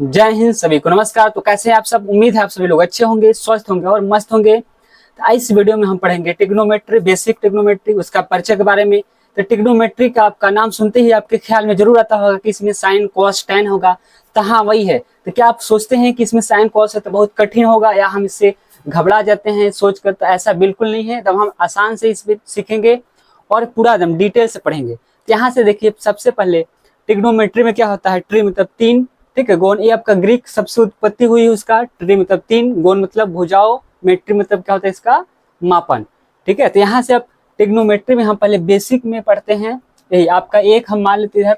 जय हिंद सभी को नमस्कार। तो कैसे हैं आप सब? उम्मीद है आप सभी लोग अच्छे होंगे, स्वस्थ होंगे और मस्त होंगे। तो आज इस वीडियो में हम पढ़ेंगे ट्रिग्नोमेट्री, बेसिक ट्रिग्नोमेट्री, उसका परिचय के बारे में। तो ट्रिग्नोमेट्री का आपका नाम सुनते ही आपके ख्याल में जरूर आता होगा कि इसमें साइन कॉस टैन होगा। तो हाँ, वही है। तो क्या आप सोचते हैं कि इसमें साइन कॉस है तो बहुत कठिन होगा या हम इससे घबरा जाते हैं सोचकर? तो ऐसा बिल्कुल नहीं है। तब हम आसान से इसमें सीखेंगे और पूरा एकदम डिटेल से पढ़ेंगे। तो यहाँ से देखिए, सबसे पहले ट्रिग्नोमेट्री में क्या होता है? ट्री मतलब तीन, ठीक है। गोन, ये आपका ग्रीक शब्द से उत्पत्ति हुई है उसका। ट्री मतलब तीन, गोन मतलब भुजाओं, मेट्री मतलब क्या होता है? इसका मापन, ठीक है। तो यहाँ से आप ट्रिग्नोमेट्री में हम पहले बेसिक में पढ़ते हैं। यही आपका एक, हम मान लेते हैं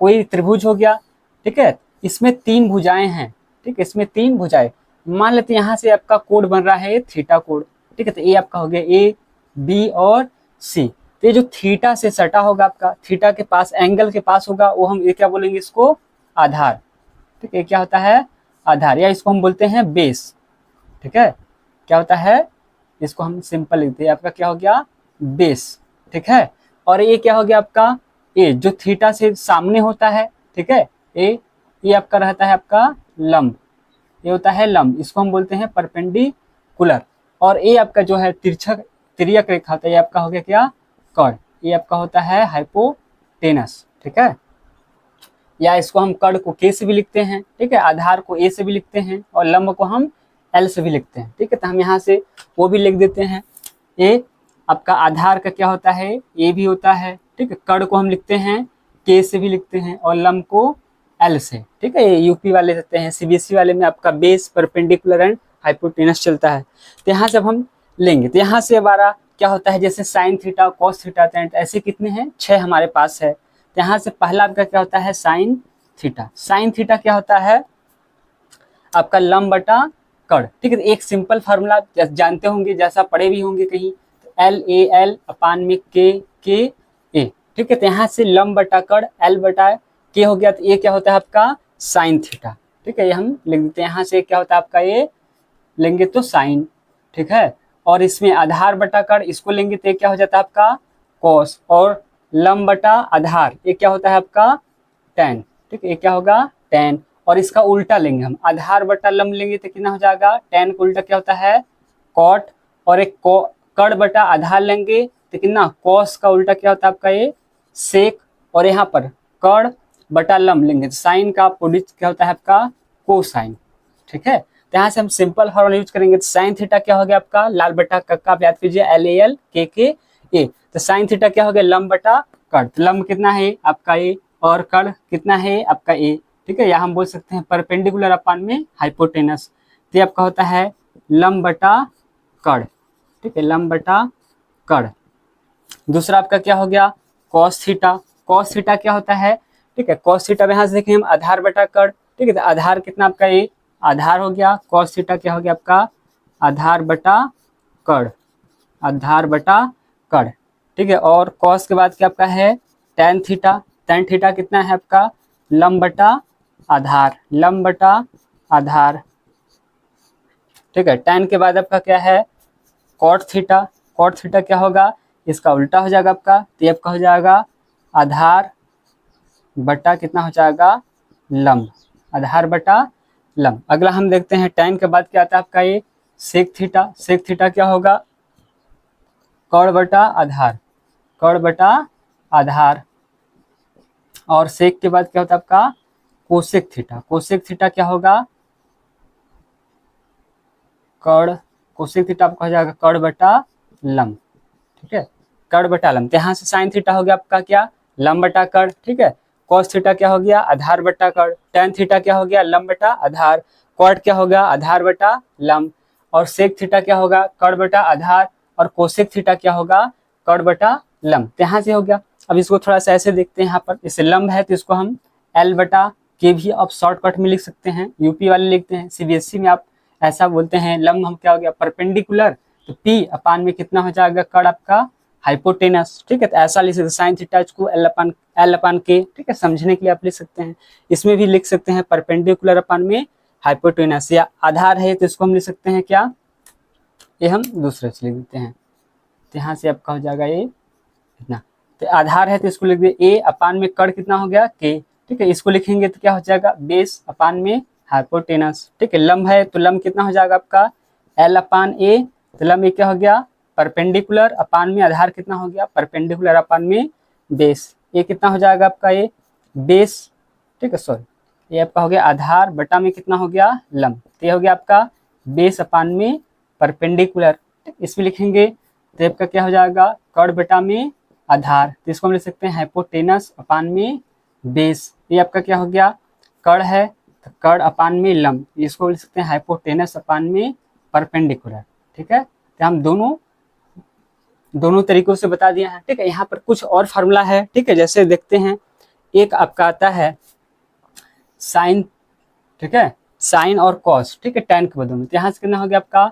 कोई त्रिभुज हो गया, ठीक है। इसमें तीन भुजाएं हैं, ठीक है। इसमें तीन भुजाएं मान लेते हैं। यहाँ से आपका कोड बन रहा है थीटा कोड, ठीक है। तो ये आपका हो गया ए, बी और सी। तो ये जो थीटा से सटा होगा, आपका थीटा के पास, एंगल के पास होगा, वो हम ये क्या बोलेंगे? इसको आधार, ठीक है। क्या होता है? आधार, या इसको हम बोलते हैं बेस, ठीक है। क्या होता है? इसको हम सिंपल लिखते हैं, आपका क्या हो गया? बेस, ठीक है। और ये क्या हो गया? आपका ए, जो थीटा से सामने होता है, ठीक है। ए, ये आपका रहता है आपका लंब, ये होता है लंब, इसको हम बोलते हैं परपेंडिकुलर। और ये आपका जो है तिरछक, तिर्यक रेखा होता है, ये आपका हो गया क्या? कर्ण। ये आपका होता है हाइपोटेनस, ठीक है। या इसको हम कर्ण को के से भी लिखते हैं, ठीक है। आधार को ए से भी लिखते हैं और लंब को हम एल से भी लिखते हैं, ठीक है। तो हम यहाँ से वो भी लिख देते हैं। ए आपका आधार का क्या होता है? ए भी होता है, ठीक है। कर्ण को हम लिखते हैं के से भी लिखते हैं और लंब को एल से, ठीक है। ये यूपी वाले रहते हैं, सीबीएसई वाले में आपका बेस, परपेंडिकुलर एंड हाइपोटेनस चलता है। तो यहाँ से अब हम लेंगे, तो यहाँ से हमारा क्या होता है? जैसे sine theta, cos theta, ten, ऐसे कितने हैं? 6 हमारे पास है। तो यहाँ से पहला आपका क्या होता है? Sine theta. साइन थीटा क्या होता है? आपका लंब बटा कर्ण, ठीक है। एक सिंपल फार्मूला जानते होंगे, जैसा पढ़े भी होंगे कहीं, एल ए एल अपान में के ए, ठीक है। तो यहाँ से लंब बटा कर्ण, एल बटा के हो गया। तो ये क्या होता है? आपका साइन थीटा, ठीक है। ये हम लिख देते हैं। यहाँ से क्या होता है आपका? ये लेंगे तो साइन, ठीक है। और इसमें आधार बटा कर्ण, इसको लेंगे तो ये क्या हो जाता है आपका? कॉस। और लंब बटा आधार, ये क्या होता है आपका? टैन, ठीक है। ये क्या होगा? टैन। और इसका उल्टा लेंगे हम, आधार बटा लंब लेंगे तो कितना हो जाएगा? टैन का उल्टा क्या होता है? कॉट। और एक कर्ण बटा आधार लेंगे तो कितना? कॉस का उल्टा क्या होता है आपका? ये सेक। और यहाँ पर कर्ण बटा लंब लेंगे तो साइन का अपोजिट क्या होता है आपका? कोसाइन, ठीक है। तो यहाँ से हम सिंपल फॉर्मूला यूज करेंगे। तो साइन थीटा क्या हो गया आपका? लाल बटा कक्का, आप याद कीजिए, एल ए एल के ए। तो साइन थीटा क्या हो गया? लंब बटा कर्ण। तो लंब कितना है आपका? ए। और कर्ण कितना है आपका? ए, ठीक है। या हम बोल सकते हैं परपेंडिकुलर अपान में हाइपोटेनस। तो आपका होता है लंब बटा कर्ण, ठीक है। लंब बटा कर्ण। दूसरा आपका क्या हो गया? Cos theta. कॉस थीटा क्या होता है? ठीक है। कॉस थीटा में यहाँ से देखें हम, आधार बटा कर्ण, ठीक है। तो आधार कितना आपका? ए, आधार हो गया। कॉस थीटा क्या हो गया आपका? आधार बटा कर्ण, आधार बटा कर्ण, ठीक है। और कॉस के बाद क्या आपका है? Tan theta. टेन थीटा कितना है आपका? लंब बटा आधार, लंब बटा आधार, ठीक है। टेन के बाद आपका क्या है? Cot theta. कॉट थीटा क्या होगा? इसका उल्टा हो जाएगा आपका। तो आपका हो जाएगा आधार बटा कितना हो जाएगा? लंब, आधार बटा लंब। अगला हम देखते हैं टेन के बाद क्या आता है आपका? ये सेक थीटा। सेक थीटा क्या होगा? कर्ण बटा आधार, कर्ण बटा आधार। और सेक के बाद क्या होता है आपका? Cosec theta. कोसेक थीटा क्या होगा? कर्ण, कोसेक थीटा आपका हो जाएगा कर्ण बटा लंब, ठीक है। कर्ण बटा लंब। तो यहाँ से साइन थीटा हो गया आपका क्या? लंब बटा कर्ण, ठीक है। कॉस थीटा क्या हो गया? आधार बटा कर्ण। टेन थीटा क्या हो गया? लंब बटा आधार। कॉट क्या होगा? आधार बटा लंब। और सेक थीटा क्या होगा? कर्ण बटा आधार। और कोसेक थीटा क्या होगा? कर्ण बटा लंब। तो यहाँ से हो गया। अब इसको थोड़ा सा ऐसे देखते हैं, यहाँ पर इसे लंब है तो इसको हम एल बटा के भी आप शॉर्टकट में लिख सकते हैं, यूपी वाले लिखते हैं, सीबीएसई में आप ऐसा बोलते हैं। लंब हम क्या हो गया? परपेंडिकुलर। तो पी अपान में कितना हो जाएगा? कर्ण आपका हाइपोटेनस, ठीक है। तो ऐसा लिख सकते हैं साइन थीटा को एल अपान के, ठीक है। समझने के लिए आप लिख सकते हैं। इसमें भी लिख सकते हैं परपेंडिकुलर अपान में हाइपोटेनस। या आधार है तो इसको हम लिख सकते हैं क्या? ये हम दूसरे से लिख देते हैं। तो यहाँ से आपका हो जाएगा ये इतना। तो आधार है तो इसको लिख दिए ए अपान में कर्ण कितना हो गया? के, ठीक है। इसको लिखेंगे तो क्या हो जाएगा? बेस अपान में हाइपोटेनस। ठीक है, लंब है तो लंब कितना हो जाएगा आपका L अपान ए, तो लंब ये क्या हो गया परपेंडिकुलर, अपान में आधार कितना हो गया परपेंडिकुलर, अपान में बेस, ये कितना हो जाएगा आपका ये बेस। ठीक है, सॉरी ये आपका हो गया आधार बटा में कितना हो गया लंब, तो ये हो गया आपका बेस अपान में परपेंडिकुलर। इसमें लिखेंगे तो आपका क्या हो जाएगा कर्ण बटा में आधार, तो इसको हम लिख सकते हैं हाइपोटेनस अपान में बेस। ये आपका क्या हो गया कर्ण है तो कर्ण अपान में लंब, इसको लिख सकते हैं हाइपोटेनस अपान में परपेंडिकुलर। ठीक है, तो हम दोनों तरीकों से बता दिया है। ठीक है, यहाँ पर कुछ और फार्मूला है। ठीक है, जैसे देखते हैं एक आपका आता है साइन, ठीक है साइन और कॉस, ठीक है टैन के बदले में, तो यहाँ से कितना हो गया आपका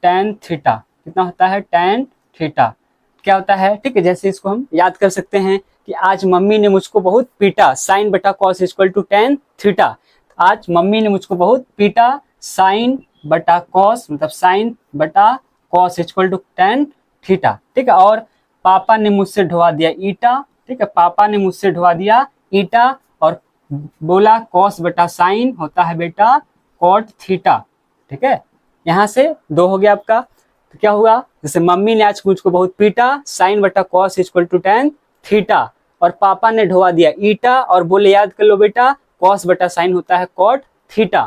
टैन थीटा, कितना होता है टैन थीटा क्या होता है। ठीक है, जैसे इसको हम याद कर सकते हैं कि आज मम्मी ने मुझको बहुत पीटा, साइन बटा cos equal to tan theta. आज मम्मी ने मुझको बहुत पीटा, साइन बटा कॉस मतलब साइन बटा cos equal to tan theta. ठीक है, और पापा ने मुझसे ढोवा दिया ईटा, ठीक है पापा ने मुझसे ढोवा दिया ईटा, और बोला कॉस बटा साइन होता है बेटा कॉट थीटा। ठीक है, यहाँ से दो हो गया आपका, तो क्या हुआ जैसे मम्मी ने आज मुझको बहुत पीटा, साइन बटा cos equal to tan theta, और पापा ने ढोवा दिया ईटा और बोले याद कर लो बेटा कॉस बटा साइन होता है कॉट थीटा।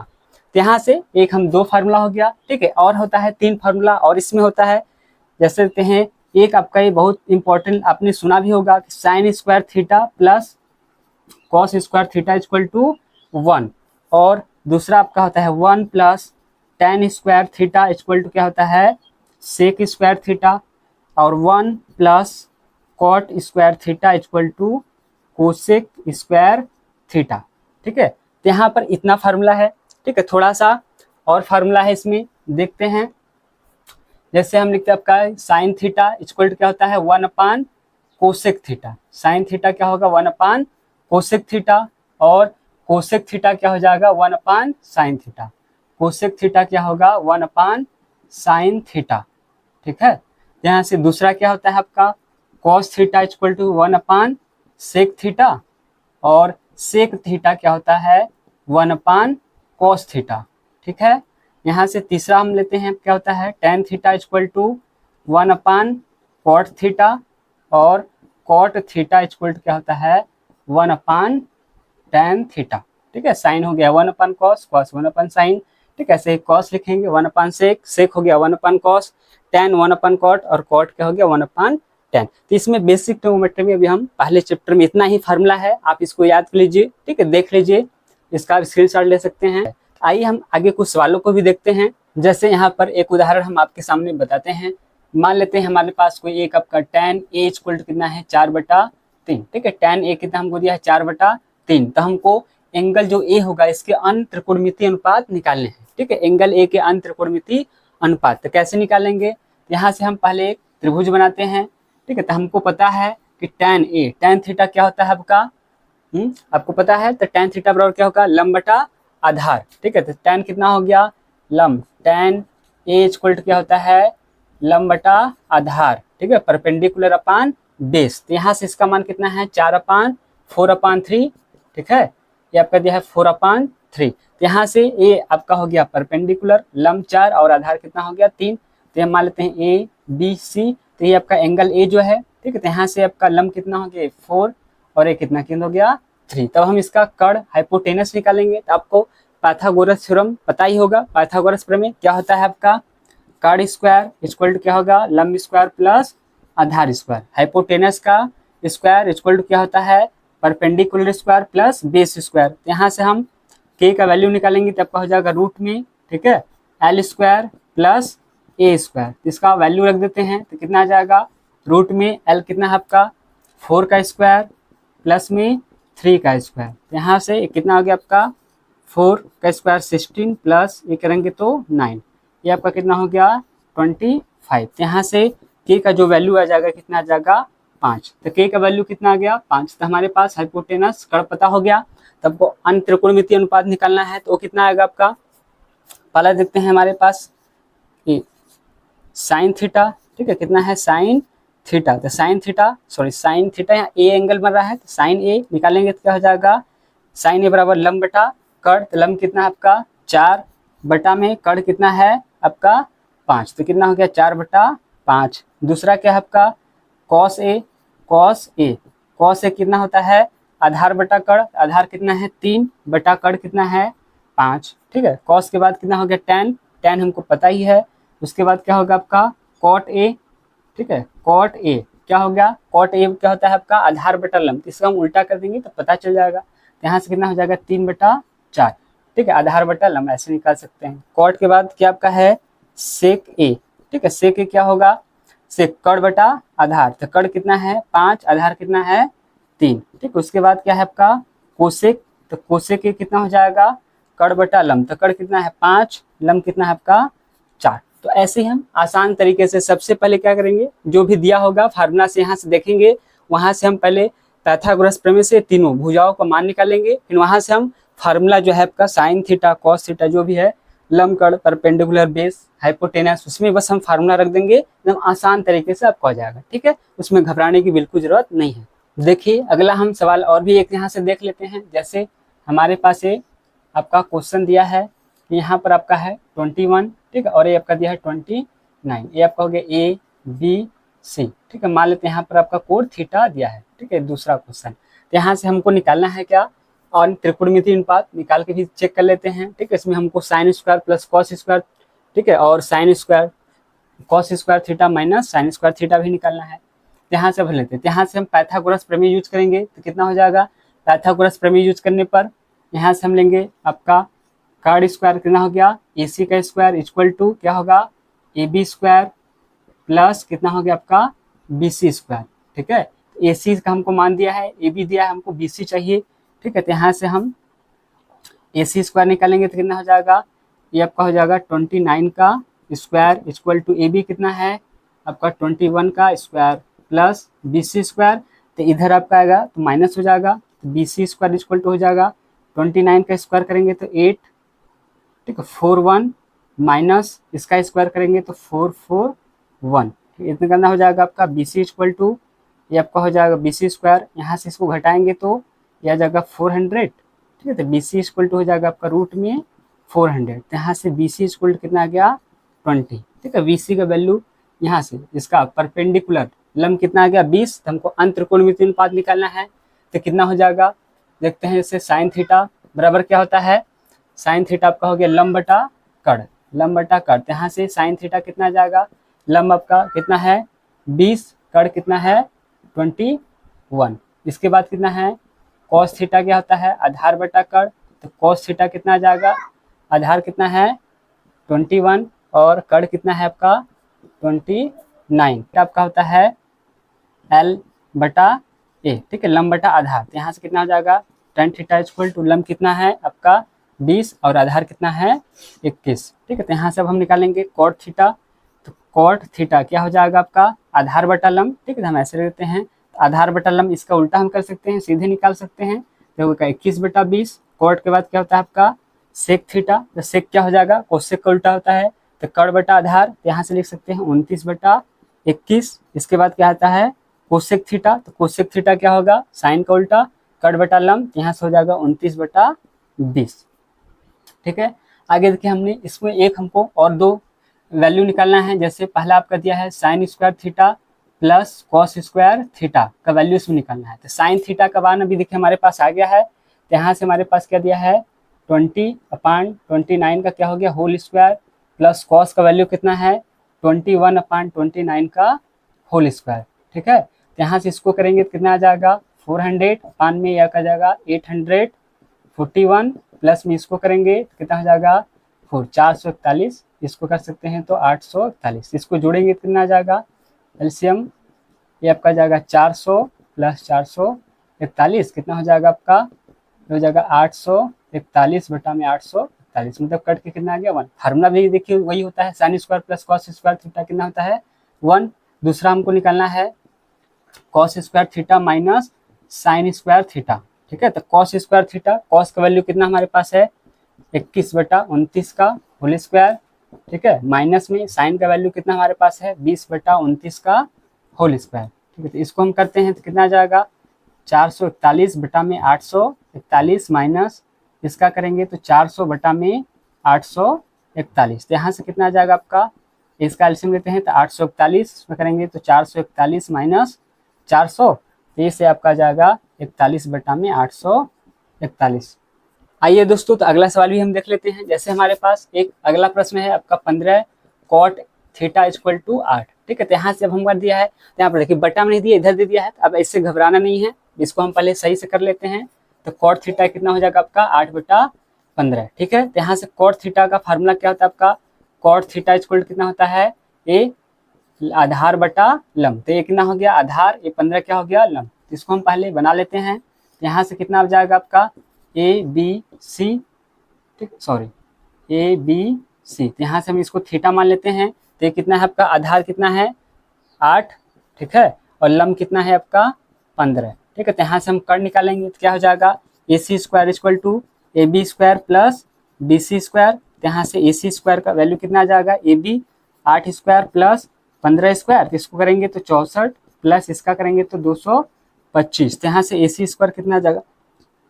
तो यहाँ से एक हम दो फार्मूला हो गया। ठीक है, और होता है तीन फार्मूला, और इसमें होता है जैसे कहते हैं एक आपका ये बहुत इंपॉर्टेंट आपने सुना भी होगा कि sine square theta plus cos square theta equal to 1, और दूसरा आपका होता है 1 plus tan square theta equal to क्या होता है सेक स्क्वायर थीटा, और 1 plus cot square theta equal to cosec square theta. ठीक है, तो यहाँ पर इतना फार्मूला है। ठीक है, थोड़ा सा और फार्मूला है इसमें देखते हैं। जैसे हम लिखते हैं आपका साइन थीटा इक्वल टू क्या होता है 1 अपान कोसेक थीटा, साइन थीटा क्या होगा 1 अपान कोसेक थीटा, और कोसेक थीटा क्या हो जाएगा 1 अपान साइन थीटा, कोसेक थीटा क्या होगा 1 अपान साइन थीटा। ठीक है, यहाँ से दूसरा क्या होता है आपका cos theta equal to 1 upon sec theta, और सेक थीटा क्या होता है 1 अपान कॉस थीटा। ठीक है, यहाँ से तीसरा हम लेते हैं क्या होता है tan theta equal to 1 upon cot theta, और कॉट थीटा इक्वल टू क्या होता है 1 अपान टेन थीटा। ठीक है, साइन हो गया 1 अपान कॉस, कॉस 1 अपान साइन। ठीक है, ऐसे कॉस लिखेंगे 1 अपान सेक, सेक हो गया 1 अपान कॉस, टेन 1 अपान कॉट, और कॉट क्या हो गया 1 अपान टेन। तो इसमें बेसिक ट्रिग्नोमेट्री में अभी हम पहले चैप्टर में इतना ही फार्मूला है, आप इसको याद कर लीजिए। ठीक है, देख लीजिए, इसका स्क्रीनशॉट ले सकते हैं। आइए हम आगे कुछ सवालों को भी देखते हैं। जैसे यहाँ पर एक उदाहरण हम आपके सामने बताते हैं। मान लेते हैं हमारे पास कोई एक आपका tan a इक्वल टू कितना है 4/3। ठीक है, tan a कितना हमको दिया है 4/3, तो हमको एंगल जो a होगा इसके अन्य त्रिकोणमितीय अनुपात निकालने हैं। ठीक है, एंगल a के अन्य त्रिकोणमितीय अनुपात तो कैसे निकालेंगे, यहाँ से हम पहले एक त्रिभुज बनाते हैं। ठीक है, तो हमको पता है कि tan थीटा क्या होता है आपका आपको पता है, तो tan थीटा बराबर क्या होगा लंब बटा आधार। ठीक है, तो tan कितना हो गया लंब, tan a इक्वल टू क्या होता है लंब बटा आधार। ठीक है, परपेंडिकुलर अपान बेस, तो यहाँ से इसका मान कितना है 4/4/3। ठीक है, ये आपका दिया है 4/3, तो यहाँ से a आपका हो गया परपेंडिकुलर, लंब 4 और आधार कितना हो गया 3, तो हम मान लेते हैं a b c, तो ये आपका एंगल a जो है। ठीक है, तो यहाँ से आपका लंब कितना हो गया 4 और ये कितना केंद्र हो गया 3, तब हम इसका कर्ण हाइपोटेनस निकालेंगे। तो आपको पाइथागोरस थ्योरम पता ही होगा, पाइथागोरस प्रमेय क्या होता है आपका कर्ण स्क्वायर इक्वल टू क्या होगा लंब स्क्वायर प्लस आधार स्क्वायर, हाइपोटेनस का स्क्वायर इक्वल टू क्या होता है perpendicular square plus base square. यहाँ से हम k का वैल्यू निकालेंगे तब का हो जाएगा रूट में। ठीक है, l square plus a square, इसका वैल्यू रख देते हैं तो कितना आ जाएगा रूट में l कितना है आपका 4 का स्क्वायर प्लस में 3 का स्क्वायर, यहाँ से कितना आ गया आपका 4 का स्क्वायर 16 प्लस ये करेंगे तो 9, ये आपका कितना हो गया 25। यहाँ से k का जो वैल्यू आ जाएगा कितना आ जाएगा 5, तो k का वैल्यू कितना आ गया 5, तो हमारे पास हाइपोटेनस कर्ण पता हो गया। तब को अन्य त्रिकोणमितीय अनुपात निकालना है तो कितना आएगा आपका, पहला देखते हैं हमारे पास साइन थीटा। ठीक है, कितना है साइन थीटा, तो साइन थीटा यहाँ ए एंगल बन रहा है, तो साइन ए निकालेंगे तो क्या हो जाएगा साइन ए बराबर लंब बटा कड़, तो लम कितना है आपका 4 बटा में कड़ कितना है आपका 5, तो कितना हो गया 4/5। दूसरा क्या है आपका कॉस ए, कॉस ए कितना होता है आधार बटा कड़, आधार कितना है 3 बटा कड़ कितना है 5, ठीक है। कॉस के बाद कितना हो गया टैन, टैन हमको पता ही है। उसके बाद क्या होगा आपका कॉट ए, ठीक है, कॉट ए क्या हो गया, कॉट ए क्या होता है आपका आधार बटा लंब, इसका हम उल्टा कर देंगे तो पता चल जाएगा। तो यहाँ से कितना हो जाएगा 3/4, ठीक है, आधार बटा लंब ऐसे निकाल सकते हैं। कॉट के बाद क्या आपका है सेक ए, ठीक है, सेक ए क्या होगा सेक कड़ बटा आधार, तो कड़ कितना है 5, आधार कितना है 3, ठीक। उसके बाद क्या है आपका कोसेक, तो कोसेक ए कितना हो जाएगा कड़ बटा लंब, तो कड़ कितना है 5, लंब कितना है आपका 4। तो ऐसे ही हम आसान तरीके से सबसे पहले क्या करेंगे, जो भी दिया होगा फार्मूला से यहाँ से देखेंगे, वहाँ से हम पहले पाइथागोरस प्रमेय से तीनों भुजाओं का मान निकालेंगे, फिर वहाँ से हम फार्मूला जो है आपका साइन थीटा कॉस थीटा जो भी है लंब कड़ परपेंडिकुलर बेस हाइपोटेनस, उसमें बस हम फार्मूला रख देंगे, एकदम आसान तरीके से आपको आ जाएगा, ठीक है। उसमें घबराने की बिल्कुल जरूरत नहीं है। देखिए अगला हम सवाल और भी एक यहाँ से देख लेते हैं। जैसे हमारे पास ये आपका क्वेश्चन दिया है कि यहाँ पर आपका है 21, ठीक है, और ये आपका दिया है 29, ये आपका हो गया ए बी सी, ठीक है। मान लेते हैं यहाँ पर आपका कोण थीटा दिया है, ठीक है, दूसरा क्वेश्चन। तो यहाँ से हमको निकालना है क्या, और त्रिकोणमितीय अनुपात निकाल के भी चेक कर लेते हैं, ठीक है। इसमें हमको sine square plus cos square, ठीक है, और sine square cos square theta minus sign square theta भी निकालना है। यहाँ से भर लेते हैं, यहाँ से हम पाइथागोरस प्रमेय यूज करेंगे, तो कितना हो जाएगा पाइथागोरस प्रमेय यूज करने पर यहाँ से हम लेंगे आपका कॉड स्क्वायर कितना हो गया ए सी का स्क्वायर इक्वल टू क्या होगा ए बी स्क्वायर प्लस कितना हो गया आपका बी सी स्क्वायर, ठीक है। ए सी का हमको मान दिया है, ए बी दिया है, हमको बी सी चाहिए, ठीक है। तो यहाँ से हम ए सी स्क्वायर निकालेंगे तो कितना हो जाएगा, ये आपका हो जाएगा 29 का square equal to A B कितना है आपका 21 का square plus B C square, तो इधर आपका आएगा तो माइनस हो जाएगा, तो B C square equal to हो जाएगा 29 का स्क्वायर करेंगे तो 8, ठीक है, 41 माइनस इसका स्क्वायर करेंगे तो 441, इतना करना हो जाएगा आपका बी सी इक्वल टू ये आपका हो जाएगा बी सी स्क्वायर, यहाँ से इसको घटाएंगे तो यह आ जाएगा 400, ठीक है। तो बी सी इक्वल टू हो जाएगा आपका रूट में 400, तो यहाँ से बी सी इक्वल टू कितना आ गया 20, ठीक है। बी सी का वैल्यू यहाँ से इसका परपेंडिकुलर लंब कितना आ गया 20, तो हमको अंतःत्रिकोणमितीय अनुपात निकालना है, तो कितना हो जाएगा देखते हैं। इससे साइन थीटा बराबर क्या होता है, साइन थीटा आपका हो गया लंब बटा कड़, लंब बटा कड़, तो यहाँ से साइन थीटा कितना आ जाएगा, लंब आपका कितना है 20, कड़ कितना है 21। इसके बाद कितना है कॉस थीटा क्या होता है आधार बटा कड़, तो कॉस थीटा कितना आ जाएगा, आधार कितना है 21 और कड़ कितना है आपका 29, आपका होता है एल बटा ए, ठीक है, लंब बटा आधार, तो यहाँ से कितना हो जाएगा tan थीटा इक्वल टू लंब कितना है आपका 20 और आधार कितना है 21, ठीक है। तो यहाँ से अब हम निकालेंगे कॉट थीटा, तो कॉट थीटा क्या हो जाएगा आपका आधार बटा लंब, ठीक है, हम ऐसे लेते हैं, तो आधार बटा लंब इसका उल्टा हम कर सकते हैं, सीधे निकाल सकते हैं, तो 21/20, कॉट के बाद क्या होता है आपका सेक थीटा, तो सेक क्या हो जाएगा कोसेक का उल्टा होता है, तो कड़ बटा आधार, तो यहाँ से लिख सकते हैं 29/21, इसके बाद क्या आता है कोसेक थीटा, तो कोसेक थीटा क्या होगा साइन का उल्टा कड़ बटा लंब, यहाँ से हो जाएगा 29/20, ठीक है। आगे देखिए हमने इसमें एक हमको और दो वैल्यू निकालना है। जैसे पहला आपका दिया है sign square theta plus cos square theta का वैल्यू इसमें निकालना है, तो साइन थीटा का मान अभी देखिए हमारे पास आ गया है, तो यहाँ से हमारे पास क्या दिया है 20/29 का क्या हो गया होल स्क्वायर प्लस कॉस का वैल्यू कितना है 21/29 का होल स्क्वायर, ठीक है। तो यहाँ से इसको करेंगे तो कितना आ जाएगा 400 पान में यह आ जाएगा 841 प्लस में इसको करेंगे तो कितना हो जाएगा 441, इसको कर सकते हैं तो 841, इसको जोड़ेंगे तो कितना आ जाएगा एलसीएम ये आपका जाएगा 400 प्लस 441 कितना हो जाएगा आपका हो जाएगा 841 बटा में 841, मतलब कट के कितना आ गया 1। फार्मूला भी देखिए वही होता है sine square plus cos square theta कितना होता है 1। दूसरा हमको निकालना है cos square theta minus sign square theta, ठीक है। तो कॉस स्क्वायर थीटा कॉस का वैल्यू कितना हमारे पास है 21/29 का होल स्क्वायर, ठीक है, माइनस में साइन का वैल्यू कितना हमारे पास है 20/29 का होल स्क्वायर, ठीक है। तो इसको हम करते हैं तो कितना आ जाएगा 441 बटा में 841 माइनस इसका करेंगे तो 400 बटा में 841। तो यहाँ से कितना आ जाएगा आपका, इसका एलसीएम लेते हैं तो 841 में करेंगे तो 441 माइनस 400, तो इससे आपका आ जाएगा 41 बटा में 841। आइए दोस्तों, तो अगला सवाल भी हम देख लेते हैं। जैसे हमारे पास एक अगला प्रश्न है आपका 15 कॉट थीटा इक्वल टू 8। ठीक है, तो यहाँ से अब हमको दिया है, तो यहाँ पर देखिए बटा में नहीं दिया, इधर दे दिया है। तो अब इससे घबराना नहीं है, इसको हम पहले सही से कर लेते हैं। तो कॉट थीटा कितना हो जाएगा आपका 8 बटा 15। ठीक है, तो यहाँ से कॉट थीटा का फार्मूला क्या होता है आपका, कॉट थीटा इक्वल कितना होता है, ए आधार बटा लंब। तो ये कितना हो गया आधार, ये 15 क्या हो गया लंब। तो इसको हम पहले बना लेते हैं। यहाँ से कितना आ जाएगा आपका ए बी सी, ठीक सॉरी ए बी सी। तो यहाँ से हम इसको थीटा मान लेते हैं। तो ये कितना है आपका, आधार कितना है 8, ठीक है, और लंब कितना है आपका 15। ठीक है, तो यहाँ से हम कर्ण निकालेंगे तो क्या हो जाएगा, A C square equal to A B square plus B C square. तो यहाँ से ए सी स्क्वायर का वैल्यू कितना आ जाएगा, A B 8 square plus 15 square. तो इसको करेंगे तो 64 प्लस इसका करेंगे तो 225। तो यहाँ से ए सी स्क्वायर कितना आ जाएगा,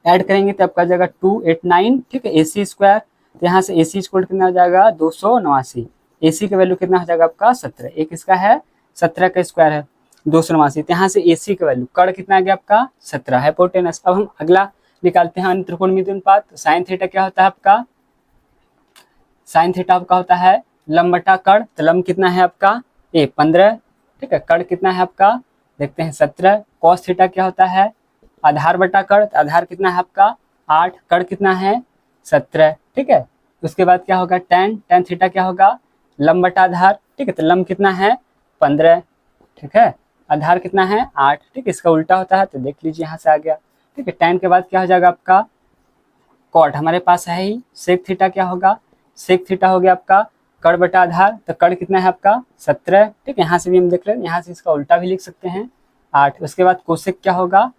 ऐड करेंगे तो आपका जाएगा 289। ठीक है, ए सी स्क्वायर, तो यहाँ से ए सी स्क्वायर कितना हो जाएगा 289। ए सी का वैल्यू कितना हो जाएगा आपका 17, एक इसका है 17 का स्क्वायर है 289। तो यहाँ से ए सी का वैल्यू कर्ण कितना आ गया आपका 17 हाइपोटेनस। अब हम अगला निकालते हैं अन्य त्रिकोणमितीय अनुपात। साइन थीटा क्या होता है आपका, साइन थीटा आपका होता है लंब बटा कर्ण। तो लंब कितना है आपका ए 15, ठीक है, कर्ण कितना है आपका देखते हैं 17। कॉस थीटा क्या होता है आधार बटा कर्ण। आधार कितना है आपका 8, कर्ण कितना है 17। ठीक है, उसके बाद क्या होगा tan, tan थीटा क्या होगा लंब बटा आधार। ठीक है, तो लंब कितना है 15, ठीक है, आधार कितना है 8। ठीक है, इसका उल्टा होता है तो देख लीजिए यहाँ से आ गया। ठीक है, tan के बाद क्या हो जाएगा आपका कॉट, हमारे पास है ही सेक थीटा क्या होगा, सेक थीटा हो गया आपका कर्ण बटा आधार। तो कर्ण कितना है आपका 17। ठीक है, यहाँ से भी हम देख लें, यहाँ से इसका उल्टा भी लिख सकते हैं 8। उसके बाद कोसेक क्या होगा,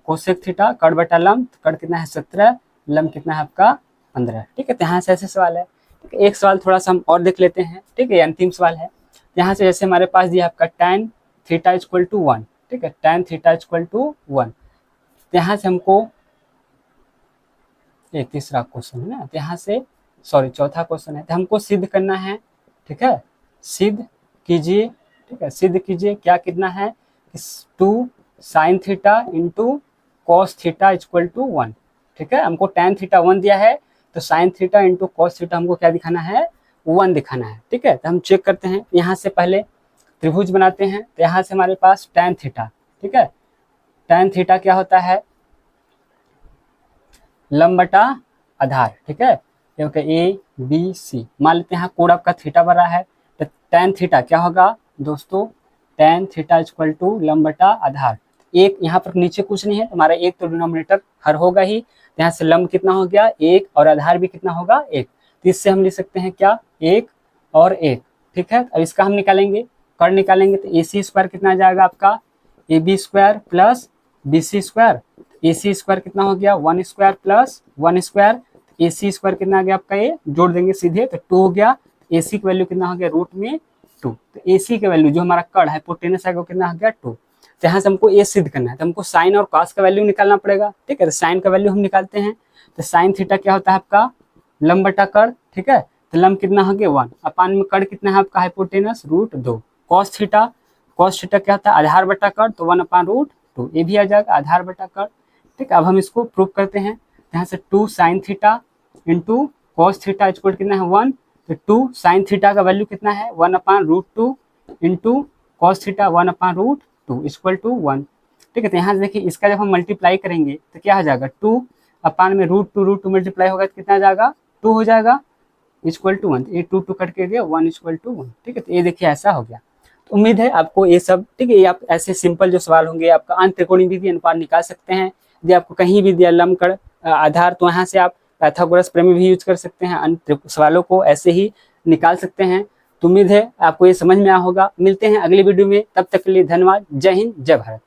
कोसेक थीटा कर्ण बटा लंब। कर्ण कितना है 17, लंब कितना है आपका 15। ठीक है, तो यहाँ से ऐसे सवाल है। ठीक है, एक सवाल थोड़ा सा हम और देख लेते हैं। ठीक है, अंतिम सवाल है। यहाँ से जैसे हमारे पास दिया आपका tan थीटा इक्वल टू 1। ठीक है, tan थीटा इक्वल टू 1। तो यहाँ से हमको एक तीसरा क्वेश्चन है ना, तो यहाँ से सॉरी चौथा क्वेश्चन है, तो हमको सिद्ध करना है। ठीक है, सिद्ध कीजिए। ठीक है, सिद्ध कीजिए क्या कितना है 2 sine theta into cos theta equal to 1। ठीक है, हमको tan थीटा 1 दिया है, तो sign theta into cos theta हमको क्या दिखाना है 1 दिखाना है। ठीक है, तो हम चेक करते हैं। यहाँ से पहले त्रिभुज बनाते हैं। तो यहाँ से हमारे पास tan थीटा, ठीक है, tan थीटा क्या होता है लंब बटा आधार। ठीक है, क्योंकि ए बी सी मान लेते हैं, यहाँ कोण आपका थीटा बना है। तो tan थीटा क्या होगा दोस्तों, tan थीटा इक्वल टू लंब बटा आधार। एक यहाँ पर नीचे कुछ नहीं है, हमारा एक तो डिनोमिनेटर हर होगा ही। यहाँ से लंब कितना हो गया 1 और आधार भी कितना होगा 1। तो इससे हम लिख सकते हैं क्या 1 और 1। ठीक है, अब इसका हम निकालेंगे, कर्ण निकालेंगे। तो ए सी स्क्वायर कितना आ जाएगा आपका A B square plus B C square. A C square कितना हो गया 1 square plus 1 square. A C square कितना आ गया आपका, ये जोड़ देंगे सीधे तो 2 हो गया। ए सी की वैल्यू कितना हो गया रूट में 2। तो ए सी की वैल्यू जो हमारा कर्ण हाइपोटेनस है वो कितना हो गया 2। तो यहाँ से हमको ये सिद्ध करना है, तो हमको साइन और कॉस का वैल्यू निकालना पड़ेगा। ठीक है, तो साइन का वैल्यू हम निकालते हैं। तो साइन थीटा क्या होता है आपका लंब बटा कर्ण। ठीक है, तो लंब कितना हो गया 1, अपान में कर्ण कितना है आपका hypotenuse root 2। Cos theta, cos theta क्या होता है आधार बटा कर्ण, तो 1 अपान रूट 2, ये भी आ जाएगा आधार बटा कर्ण। ठीक है, अब हम इसको प्रूव करते हैं। यहाँ से 2 sine theta into cos theta equal कितना है 1। तो 2 साइन थीटा का वैल्यू कितना है 1 upon root 2 into cos theta 1 upon root 2 equal to 1। ठीक है, तो यहाँ से देखिए इसका जब हम मल्टीप्लाई करेंगे तो क्या हो जाएगा 2 अपान में रूट टू मल्टीप्लाई होगा तो कितना आ जाएगा 2 हो जाएगा इक्वल टू 1। ये 2 कट के गया 1 इक्वल टू 1। ठीक है, तो ये देखिए ऐसा हो गया। तो उम्मीद है आपको ये सब, ठीक है, ये आप ऐसे सिंपल जो सवाल होंगे आपका अंत त्रिकोणमितीय अनुपात निकाल सकते हैं। यदि आपको कहीं भी दिया लंब कर्ण आधार, तो यहाँ से आप पाइथागोरस प्रमेय भी यूज कर सकते हैं, अन्य सवालों को ऐसे ही निकाल सकते हैं। तो उम्मीद है आपको ये समझ में आया होगा। मिलते हैं अगली वीडियो में, तब तक के लिए धन्यवाद। जय हिंद, जय भारत।